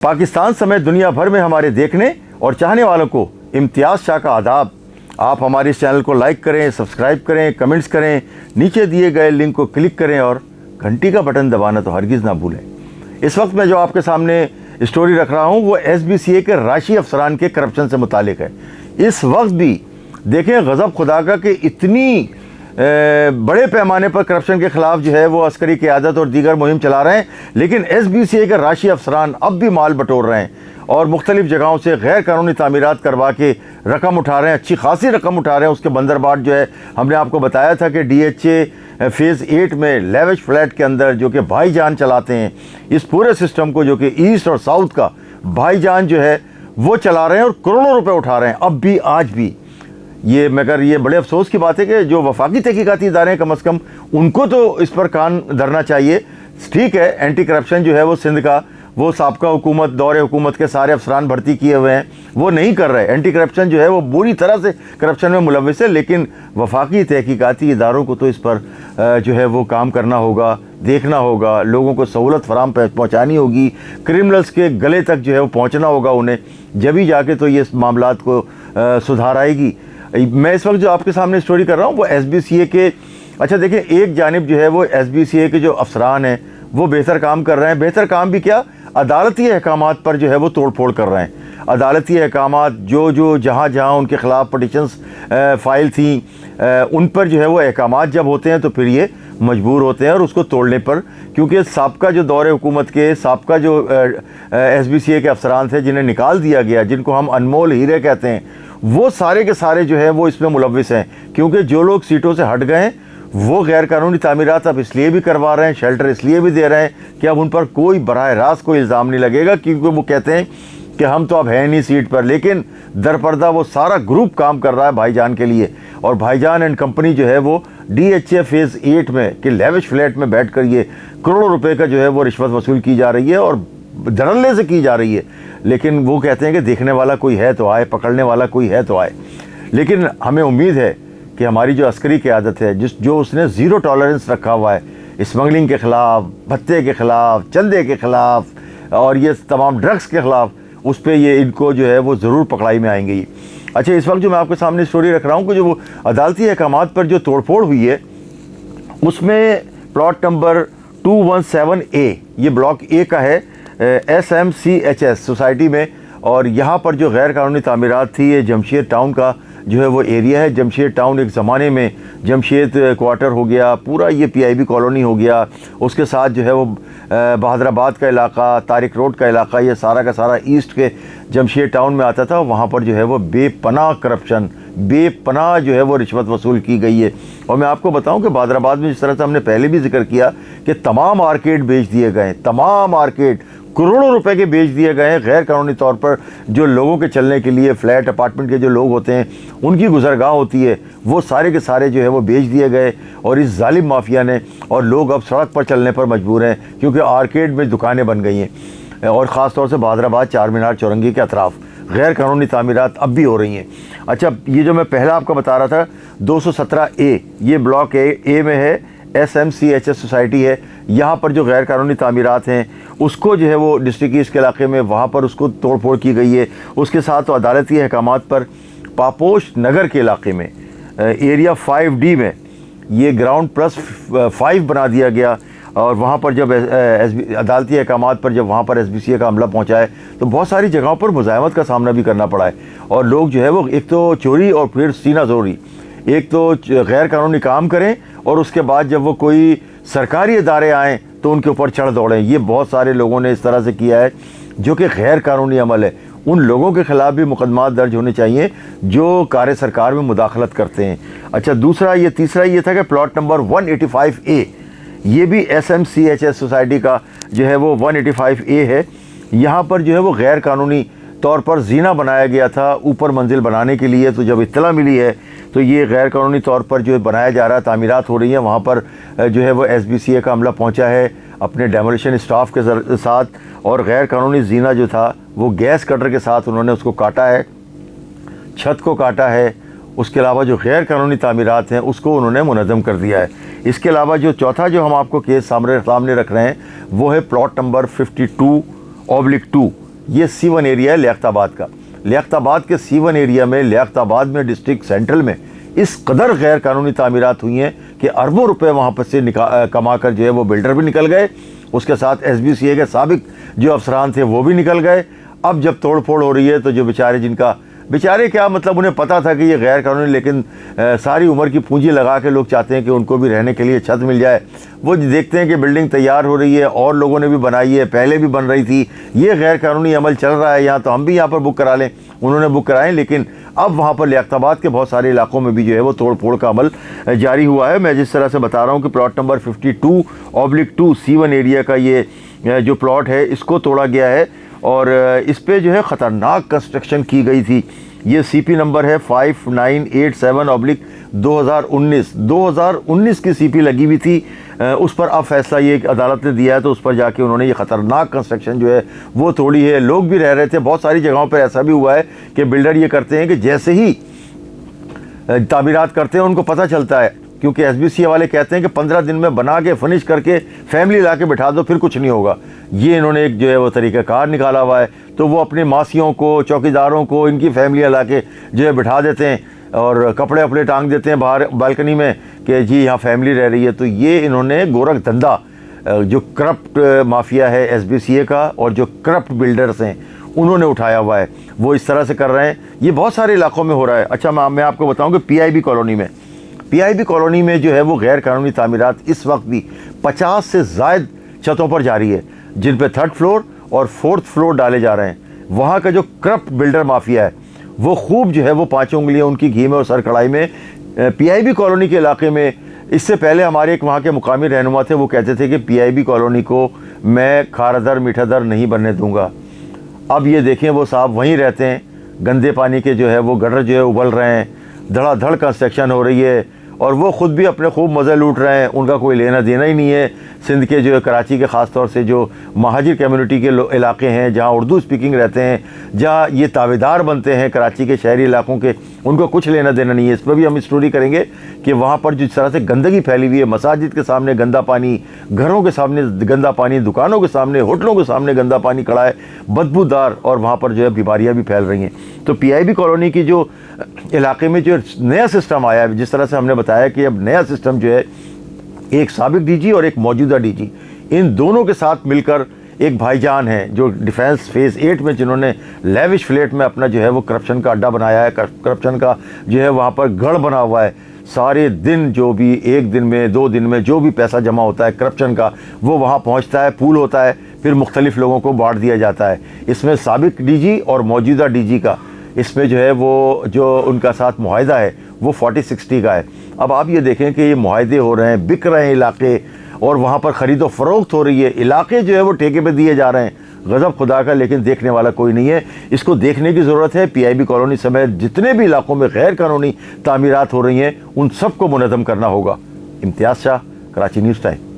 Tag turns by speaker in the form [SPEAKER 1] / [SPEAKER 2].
[SPEAKER 1] पाकिस्तान समेत दुनिया भर में हमारे देखने और चाहने वालों को इम्तियाज़ शाह का आदाब। आप हमारे इस चैनल को लाइक करें, सब्सक्राइब करें, कमेंट्स करें, नीचे दिए गए लिंक को क्लिक करें और घंटी का बटन दबाना तो हरगिज़ ना भूलें। इस वक्त मैं जो आपके सामने स्टोरी रख रहा हूँ वो SBCA के राशि अफसरान के करप्शन से मुतालिक है। इस वक्त भी देखें गज़ब खुदा का कि इतनी बड़े पैमाने पर करप्शन के ख़िलाफ़ जो है वो अस्करी क़यादत और दीगर मुहिम चला रहे हैं, लेकिन SBCA के राशि अफसरान अब भी माल बटोर रहे हैं और मुख्तलिफ़ जगहों से गैर कानूनी तामीरात करवा के रकम उठा रहे हैं, अच्छी खासी रकम उठा रहे हैं। उसके बंदरबाट जो है हमने आपको बताया था कि DHA फ़ेज़ 8 में लेविश फ्लैट के अंदर जो कि भाईजान चलाते हैं इस पूरे सिस्टम को, जो कि ईस्ट और साउथ का भाईजान जो है वो चला रहे हैं और करोड़ों रुपए उठा रहे हैं अब भी, आज भी। ये मगर ये बड़े अफसोस की बात है कि जो वफाकी तहकीकाती इदारे हैं कम अज़ कम उनको तो इस पर कान धरना चाहिए। ठीक है, एंटी करप्शन जो है वो सिंध का वो साबका हुकूमत, दौरे हुकूमत के सारे अफसरान भर्ती किए हुए हैं, वो नहीं कर रहे। एंटी करप्शन जो है वो बुरी तरह से करप्शन में मुलव्विस है, लेकिन वफाकी तहकीकाती इदारों को तो इस पर जो है वो काम करना होगा, देखना होगा, लोगों को सहूलत फराम पहुँचानी होगी, क्रिमिनल्स के गले तक जो है वो पहुँचना होगा उन्हें, जब ही जाके तो ये मामलात को सुधार आएगी। मैं इस वक्त जो आपके सामने स्टोरी कर रहा हूँ वो SBCA के, अच्छा देखिए, एक जानिब जो है वो SBCA के जो अफसरान हैं वो बेहतर काम कर रहे हैं। बेहतर काम भी क्या, अदालती अहकामात पर जो है वो तोड़ फोड़ कर रहे हैं। अदालती अहकामात जो जहाँ जहाँ उनके ख़िलाफ़ पटिशन्स फाइल थी उन पर जो है वो अहकामात जब होते हैं तो फिर ये मजबूर होते हैं और उसको तोड़ने पर, क्योंकि साबका जो दौरे हुकूमत के साबका जो SBCA के अफसरान थे जिन्हें निकाल दिया गया, जिनको हम अनमोल हीरे कहते हैं, वो सारे के सारे जो है वो इसमें मुलव्विस हैं। क्योंकि जो लोग सीटों से हट गए वो गैर कानूनी तामीरात अब इसलिए भी करवा रहे हैं, शेल्टर इसलिए भी दे रहे हैं कि अब उन पर कोई बराह रास्त कोई इल्ज़ाम नहीं लगेगा, क्योंकि वो कहते हैं कि हम तो अब हैं नहीं सीट पर। लेकिन दरपर्दा वो सारा ग्रुप काम कर रहा है भाईजान के लिए, और भाईजान एंड कंपनी जो है वो DHA फ़ेज़ 8 में कि लेविश फ्लैट में बैठ कर ये करोड़ों रुपए का जो है वो रिश्वत वसूल की जा रही है और धड़ल्ले से की जा रही है। लेकिन वो कहते हैं कि देखने वाला कोई है तो आए, पकड़ने वाला कोई है तो आए। लेकिन हमें उम्मीद है कि हमारी जो अस्करी क़यादत है जो उसने ज़ीरो टॉलरेंस रखा हुआ है स्मगलिंग के ख़िलाफ़, भत्ते के ख़िलाफ़, चंदे के ख़िलाफ़ और ये तमाम ड्रग्स के ख़िलाफ़, उस पर ये इनको जो है वो ज़रूर पकड़ाई में आएंगे ही। अच्छा, इस वक्त जो मैं आपके सामने स्टोरी रख रहा हूँ कि जो वो अदालती अहकामात पर जो तोड़फोड़ हुई है उसमें प्लॉट नंबर 217A, ये ब्लॉक A का है, SMCHS सोसाइटी में, और यहाँ पर जो गैर कानूनी तामीरात थी, ये जमशेद टाउन का जो है वो एरिया है। जमशेद टाउन एक ज़माने में जमशेद क्वार्टर हो गया, पूरा ये PIB कॉलोनी हो गया, उसके साथ जो है वो बहादराबाद का इलाका, तारिक रोड का इलाका, ये सारा का सारा ईस्ट के जमशेद टाउन में आता था। वहाँ पर जो है वो बेपनाह करप्शन, बेपनाह जो है वो रिश्वत वसूल की गई है। और मैं आपको बताऊं कि बहादराबाद में जिस तरह से हमने पहले भी जिक्र किया कि तमाम आर्केड बेच दिए गए, तमाम आर्केड करोड़ों रुपए के बेच दिए गए हैं गैर कानूनी तौर पर। जो लोगों के चलने के लिए फ्लैट अपार्टमेंट के जो लोग होते हैं उनकी गुजरगाह होती है, वो सारे के सारे जो है वो बेच दिए गए और इस जालिम माफिया ने, और लोग अब सड़क पर चलने पर मजबूर हैं क्योंकि आर्केड में दुकानें बन गई हैं। और ख़ास तौर से बहादराबाद चार मीनार चौरंगी के अतराफ़ गैर कानूनी तामीरात अब भी हो रही हैं। अच्छा, ये जो मैं पहला आपको बता रहा था 217A, ये ब्लॉक A में है, SMCHS सोसाइटी है। यहाँ पर जो गैर कानूनी तामीरात हैं उसको जो है वो डिस्ट्रिक्ट ईस्ट के इलाके में वहाँ पर उसको तोड़ फोड़ की गई है। उसके साथ तो अदालती अहकामात पर पापोश नगर के इलाके में एरिया 5D में ये ग्राउंड +5 बना दिया गया, और वहाँ पर जब अदालती अहकामात पर जब वहाँ पर SBCA का हमला पहुँचा है तो बहुत सारी जगहों पर मुज़ाहमत का सामना भी करना पड़ा है। और लोग जो है वो एक तो चोरी और फिर सीना जोरी, एक तो गैर कानूनी काम करें और उसके बाद जब वो कोई सरकारी इदारे आएँ तो उनके ऊपर चढ़ दौड़ें। ये बहुत सारे लोगों ने इस तरह से किया है जो कि गैर कानूनी अमल है। उन लोगों के ख़िलाफ़ भी मुकदमात दर्ज होने चाहिए जो कार्य सरकार में मुदाखलत करते हैं। अच्छा, तीसरा ये था कि प्लॉट नंबर 185A, ये भी SMCHS सोसाइटी का जो है वो 185A है। यहाँ पर जो है वो गैर कानूनी तौर पर जीना बनाया गया था ऊपर मंजिल बनाने के लिए। तो जब इत्तला मिली है तो ये गैर कानूनी तौर पर जो बनाया जा रहा है, तामीरात हो रही हैं, वहाँ पर जो है वो SBCA का अमला पहुँचा है अपने डेमोलिशन स्टाफ के साथ, और गैर कानूनी जीना जो था वो गैस कटर के साथ उन्होंने उसको काटा है, छत को काटा है। उसके अलावा जो गैर कानूनी तामीरात हैं उसको उन्होंने मुनज़्ज़म कर दिया है। इसके अलावा जो चौथा जो हम आपको केस सामने रख रहे हैं वो है प्लॉट नंबर 52/2 ये C1 एरिया है लियाकताबाद का। लियाकताबाद के C1 एरिया में, लियाकताबाद में डिस्ट्रिक्ट सेंट्रल में इस कदर गैर कानूनी तामीरात हुई हैं कि अरबों रुपए वहाँ पर से कमा कर जो है वो बिल्डर भी निकल गए, उसके साथ SBCA के साबिक जो अफसरान थे वो भी निकल गए। अब जब तोड़ फोड़ हो रही है तो जो बेचारे क्या मतलब, उन्हें पता था कि ये गैर कानूनी, लेकिन सारी उम्र की पूंजी लगा के लोग चाहते हैं कि उनको भी रहने के लिए छत मिल जाए। वो देखते हैं कि बिल्डिंग तैयार हो रही है और लोगों ने भी बनाई है, पहले भी बन रही थी, ये गैर कानूनी अमल चल रहा है यहाँ, तो हम भी यहाँ पर बुक करा लें। उन्होंने बुक कराएं, लेकिन अब वहाँ पर लियाकताबाद के बहुत सारे इलाकों में भी जो है वो तोड़ फोड़ का अमल जारी हुआ है। मैं जिस तरह से बता रहा हूँ कि प्लॉट नंबर 52/2 C1 एरिया का ये जो प्लॉट है इसको तोड़ा गया है और इस पे जो है ख़तरनाक कंस्ट्रक्शन की गई थी। ये CP नंबर है 5987/2019। 2019 की CP लगी हुई थी, उस पर अब फैसला ये अदालत ने दिया है, तो उस पर जाके उन्होंने ये ख़तरनाक कंस्ट्रक्शन जो है वो तोड़ी है। लोग भी रह रहे थे, बहुत सारी जगहों पर ऐसा भी हुआ है कि बिल्डर ये करते हैं कि जैसे ही तामीरात करते हैं उनको पता चलता है, क्योंकि SBCA वाले कहते हैं कि 15 दिन में बना के फिनिश करके फैमिली ला के बिठा दो, फिर कुछ नहीं होगा। ये इन्होंने एक जो है वो तरीक़ाकार निकाला हुआ है, तो वो अपने मासियों को, चौकीदारों को, इनकी फैमिलियाँ ला के जो है बिठा देते हैं और कपड़े अपने टांग देते हैं बाहर बालकनी में कि जी यहाँ फैमिली रह रही है। तो ये इन्होंने गोरख धंधा, जो करप्ट माफिया है SBCA का और जो करप्ट बिल्डर्स हैं उन्होंने उठाया हुआ है, वो इस तरह से कर रहे हैं। ये बहुत सारे इलाकों में हो रहा है। अच्छा, मैं आपको बताऊँ कि PIB कॉलोनी में जो है वो गैर कानूनी तामीरात इस वक्त भी 50 से ज़ायद छतों पर जारी है, जिन पे 3rd फ्लोर और 4th फ्लोर डाले जा रहे हैं। वहाँ का जो करप्ट बिल्डर माफिया है वो खूब जो है वो 5 उंगलियाँ उनकी घी में और सर कढ़ाई में। PIB कॉलोनी के इलाके में इससे पहले हमारे एक वहाँ के मुकामी रहनुमा थे, वो कहते थे कि PIB कॉलोनी को मैं खारादर मीठादर नहीं बनने दूँगा। अब ये देखें, वो साहब वहीं रहते हैं, गंदे पानी के जो है वो गटर जो है उबल रहे हैं, धड़ाधड़ कंस्ट्रक्शन हो रही है और वो ख़ुद भी अपने खूब मज़े लूट रहे हैं। उनका कोई लेना देना ही नहीं है सिंध के जो है, कराची के ख़ास तौर से जो महाजिर कम्युनिटी के इलाके हैं जहाँ उर्दू स्पीकिंग रहते हैं, जहाँ ये तावेदार बनते हैं कराची के शहरी इलाकों के, उनको कुछ लेना देना नहीं है। इस पर भी हम स्टोरी करेंगे कि वहाँ पर जिस तरह से गंदगी फैली हुई है, मसाजिद के सामने गंदा पानी, घरों के सामने गंदा पानी, दुकानों के सामने, होटलों के सामने गंदा पानी खड़ा है, बदबूदार, और वहाँ पर जो है बीमारियाँ भी फैल रही हैं। तो PIB कॉलोनी की जो इलाके में जो नया सिस्टम आया है, जिस तरह से हमने बताया कि अब नया सिस्टम जो है, एक साबिक DG और एक मौजूदा DG, इन दोनों के साथ मिलकर एक भाईजान है जो डिफेंस फेज़ 8 में, जिन्होंने लेविश फ्लैट में अपना जो है वो करप्शन का अड्डा बनाया है, करप्शन का जो है वहाँ पर गढ़ बना हुआ है। सारे दिन जो भी 1 दिन में 2 दिन में जो भी पैसा जमा होता है करप्शन का, वो वहाँ पहुँचता है, पूल होता है, फिर मुख्तलिफ लोगों को बांट दिया जाता है। इसमें साबिक DG और मौजूदा DG का इसमें जो है वो जो उनका साथ मुआहिदा है वो 40-60 का है। अब आप ये देखें कि ये मुआहिदे हो रहे हैं, बिक रहे हैं इलाके, और वहाँ पर ख़रीदो फ़रोख्त हो रही है, इलाके जो है वो ठेके पे दिए जा रहे हैं। गज़ब खुदा का, लेकिन देखने वाला कोई नहीं है। इसको देखने की ज़रूरत है। PIB कॉलोनी समेत जितने भी इलाकों में गैर कानूनी तामीरात हो रही हैं उन सबको मुनज़्ज़म करना होगा। इम्तियाज़ शाह, कराची न्यूज़ टाइम।